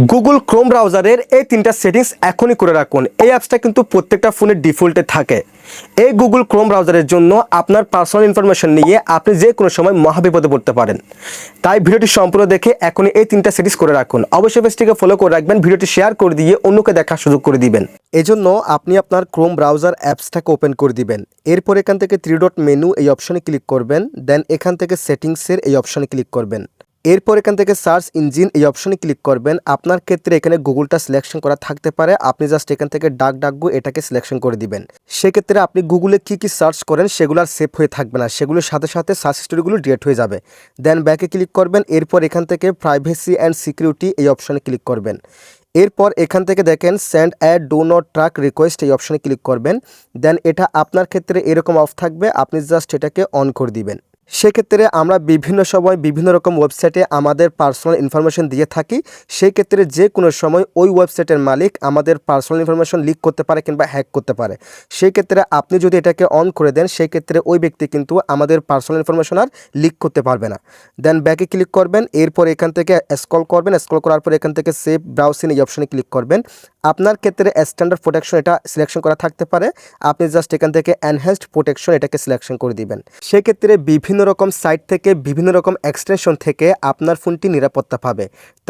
Google Chrome ব্রাউজারের এই তিনটা settings এখনই করে রাখুন। এই অ্যাপসটা কিন্তু প্রত্যেকটা ফোনের ডিফল্টে থাকে। এই গুগল ক্রোম ব্রাউজারের জন্য আপনার পার্সোনাল ইনফরমেশন নিয়ে আপনি যে কোনো সময় মহাবিপদে পড়তে পারেন। তাই ভিডিওটি সম্পূর্ণ দেখে এখনই এই তিনটা সেটিংস করে রাখুন। অবশ্যই পেজটিকে ফলো করে রাখবেন, ভিডিওটি শেয়ার করে দিয়ে অন্যকে দেখার সুযোগ করে দিবেন। এজন্য আপনি আপনার ক্রোম ব্রাউজার অ্যাপসটাকে ওপেন করে দিবেন। এরপর এখান থেকে থ্রি ডট মেনু এই অপশনে ক্লিক করবেন, দেন এখান থেকে সেটিংসের এই অপশনে ক্লিক করবেন। এরপর এখান থেকে সার্চ ইঞ্জিন এই অপশনে ক্লিক করবেন। আপনার ক্ষেত্রে এখানে গুগলটা সিলেকশন করা থাকতে পারে, আপনি জাস্ট এখান থেকে ডাকগো এটাকে সিলেকশন করে দিবেন। সেক্ষেত্রে আপনি গুগলে কি সার্চ করেন সেগুলো আর সেভ হয়ে থাকবে না, সেগুলোর সাথে সাথে সার্চ হিস্টোরিগুলো ডিলিট হয়ে যাবে। দেন ব্যাকে ক্লিক করবেন। এরপর এখান থেকে প্রাইভেসি অ্যান্ড সিকিউরিটি এই অপশনে ক্লিক করবেন। এরপর এখান থেকে দেখেন send a do not track request এই অপশনে ক্লিক করবেন। দেন এটা আপনার ক্ষেত্রে এরকম অফ থাকবে, আপনি জাস্ট এটাকে অন করে দিবেন। সেক্ষেত্রে আমরা বিভিন্ন সময় বিভিন্ন রকম ওয়েবসাইটে আমাদের পার্সোনাল ইনফরমেশন দিয়ে থাকি। সেই ক্ষেত্রে যে কোনো সময় ওই ওয়েবসাইটের মালিক আমাদের পার্সোনাল ইনফরমেশন লিক করতে পারে কিংবা হ্যাক করতে পারে। সেই ক্ষেত্রে আপনি যদি এটাকে অন করে দেন, সেই ক্ষেত্রে ওই ব্যক্তি কিন্তু আমাদের পার্সোনাল ইনফরমেশন আর লিক করতে পারবে না। দেন ব্যাকে ক্লিক করবেন। এরপর এখান থেকে স্ক্রল করবেন, স্ক্রল করার পর এখান থেকে সেভ ব্রাউজিং এই অপশনে ক্লিক করবেন। আপনার ক্ষেত্রে স্ট্যান্ডার্ড প্রোটেকশন এটা সিলেকশন করা থাকতে পারে, আপনি জাস্ট এখান থেকে এনহ্যান্সড প্রোটেকশন এটাকে সিলেকশন করে দিবেন। সেক্ষেত্রে বিভিন্ন রকম সাইট থেকে বিভিন্ন রকম এক্সটেনশন থেকে আপনার ফোনটি নিরাপত্তা পাবে।